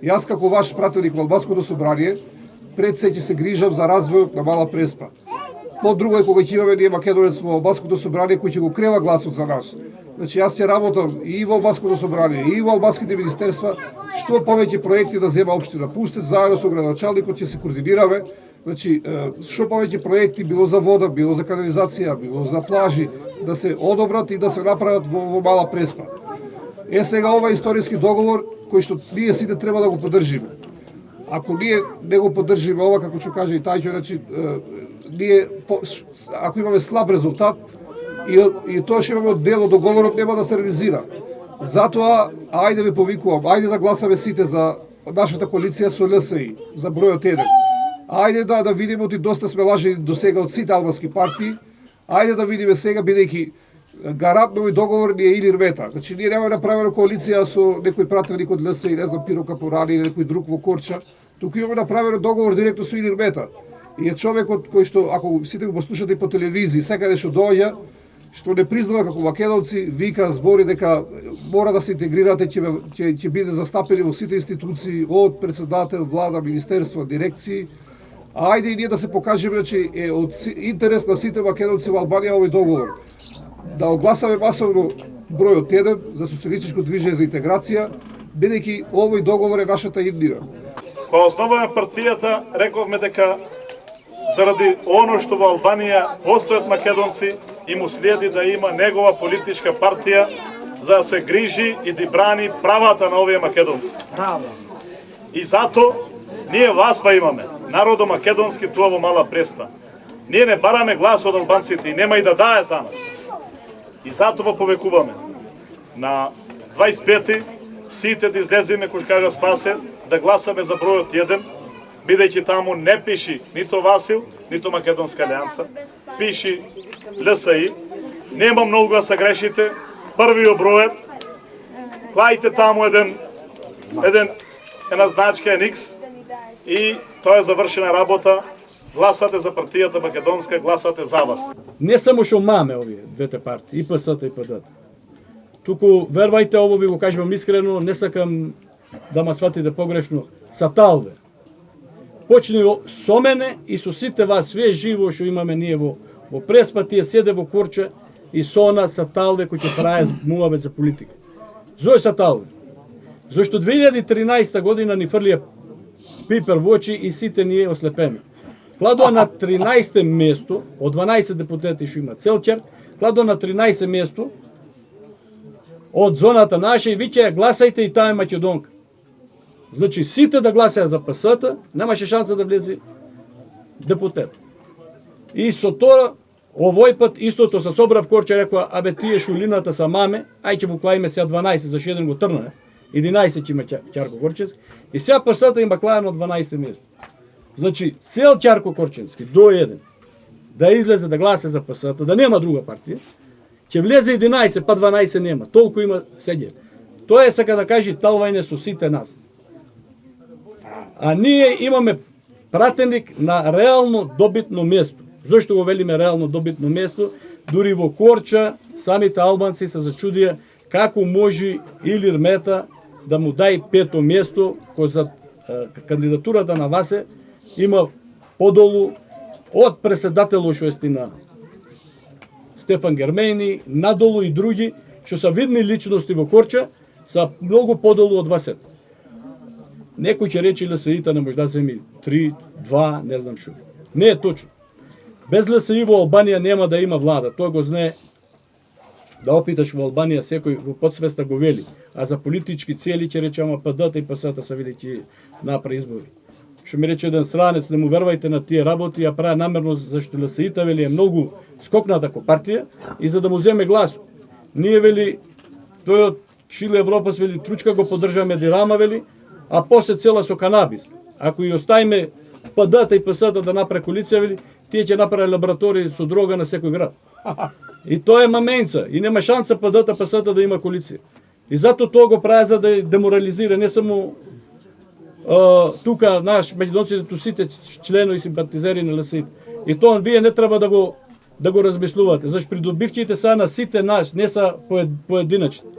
Јас како ваш пратеник во Албанското собрание, пред се ќе се грижам за развојот на Мала Преспа. По-друго е кога ќе имаме ние македонец во Албанското собрание кој ќе го крева гласот за нас. Значи јас ќе работам и во Албанското собрание, и во албанските министерства, што повеќе проекти да зема општина Пустец, заедно со градоначалникот ќе се координираме. Значи, што повеќе проекти, било за вода, било за канализација, било за плажи, да се одобрат и да се направат во Мала Преспа. Сега ова историски договор, кој што ние сите треба да го поддржиме. Ако ние не го поддржиме ова, како што каже и Тајчо, значи, ние, ако имаме слаб резултат, и тоа што имаме дел од договорот нема да се реализира. Затоа, ајде ве повикувам, ајде да гласаме сите за нашата коалиција со ЛСИ, за бројот 1. Ајде да видиме, оти доста сме лажени до сега од сите албански партии, ајде да видиме сега, бидејќи гарант на овој договор ни е Илир Мета. Значи, ние нема направена коалиција со некој пратеник од ЛСИ, не знам, Пиро Капурани или некој друг во Корча. Туку имаме направен договор директно со Илир Мета. И е човекот кој што, ако сите го послушате по телевизија, секаде што доаѓа, што не признава како македонци, вика, збори дека мора да се интегрирате, ќе биде застапени во сите институции, од председател, влада, министерства, дирекции. Ајде и ние да се покажеме, че е од интерес на сите македонци во Албанија овој договор. Да огласаме масовно бројот 1 за социјалистичко движење за интеграција, бидејќи овој договор е нашата иднина. Кога основаме партијата, рековме дека заради оно што во Албанија постојат македонци и му следи да има негова политичка партија за да се грижи и да брани правата на овие македонци. И зато ние васва имаме, народо македонски туа во Мала Преспа. Ние не бараме глас од албанците и нема и да дае за нас. И затоа повекуваме на 25-ти сите да излеземе, кој кажа Спасе, да гласаме за бројот 1, бидејќи таму не пиши нито Васил, нито Македонска алијанса, пиши ЛСИ. Нема многу да се грешите, првиот бројот, клајте таму една значка NX и тоа е завршена работа. Гласате за партијата македонска, гласате за вас. Не само што маме овие двете партии, и ПС-та и ПД-та. Туку, вервајте, ово ви го кажувам искрено, не сакам да ма сватите погрешно, са талве. Почни со мене и со сите вас, све живо што имаме ние во Преспа, тие седе во Корча и со она са талве кои ќе прајат муабет за политика. Зој са талве? Зошто 2013 година ни фрлија пипер во очи и сите ние ослепени. Кладоа на 13 место, од 12 депутати што има Целчар, кладоа на 13 место од зоната наша и виќе гласајте и таа македонка. Значи сите да гласаја за ПС-та, немаше шанса да влезе депутат. И со тоа, овој пат истото се собрав Корча, рекоа, абе тие шулината са маме, ај ќе му клаиме сега 12, за еден го трнане, 11 има Ќарко Корчевски, и сега ПС-та има клајано од 12 место. Значи, цел Ќарко Корчевски до 1 да излезе да гласа за ПС-та, да нема друга партија, ќе влезе 11, па 12 нема. Толку има седе. Тоа е сака да кажи талвајне со сите нас. А ние имаме пратеник на реално добитно место. Зошто го велиме реално добитно место? Дури во Корча самите албанци се зачудија како може Илир Мета да му дај пето место, кој за кандидатурата на Васе има подолу од преседателот што е на Стефан Гермени, надолу и други, што са видни личности во Корча, са многу подолу од Васет. Некој ќе рече ЛСИ-та не може да земи 3, 2, не знам што. Не е точно. Без ЛСИ во Албанија нема да има влада. Тој го знае, да опиташ во Албанија, секој во подсвеста го вели. А за политички цели ќе рече, ама ПД-та и ПС-та са види ќе направи избори. Што ми рече еден странец, не му вервајте на тие работи, ја прави намерно, зашто ЛСИ-та вели е многу скокната ко партија и за да му земе глас. Ние вели, тој од Шиле Европа вели, тручка го поддржаме Дирама вели, а после цела со канабис. Ако и оставиме ПД-та и ПС-та да направи коалиција вели, тие ќе направи лаборатории со дрога на секој град. И тоа е маменца, и нема шанса ПД-та ПС-та да има коалиција. И зато тоа го прави за да деморализира не само тука наш македонците, ту сите членови и симпатизери на ЛСИ. И тоа вие не треба да го размислувате, зашто придобивките са на сите наш, не са поединачни.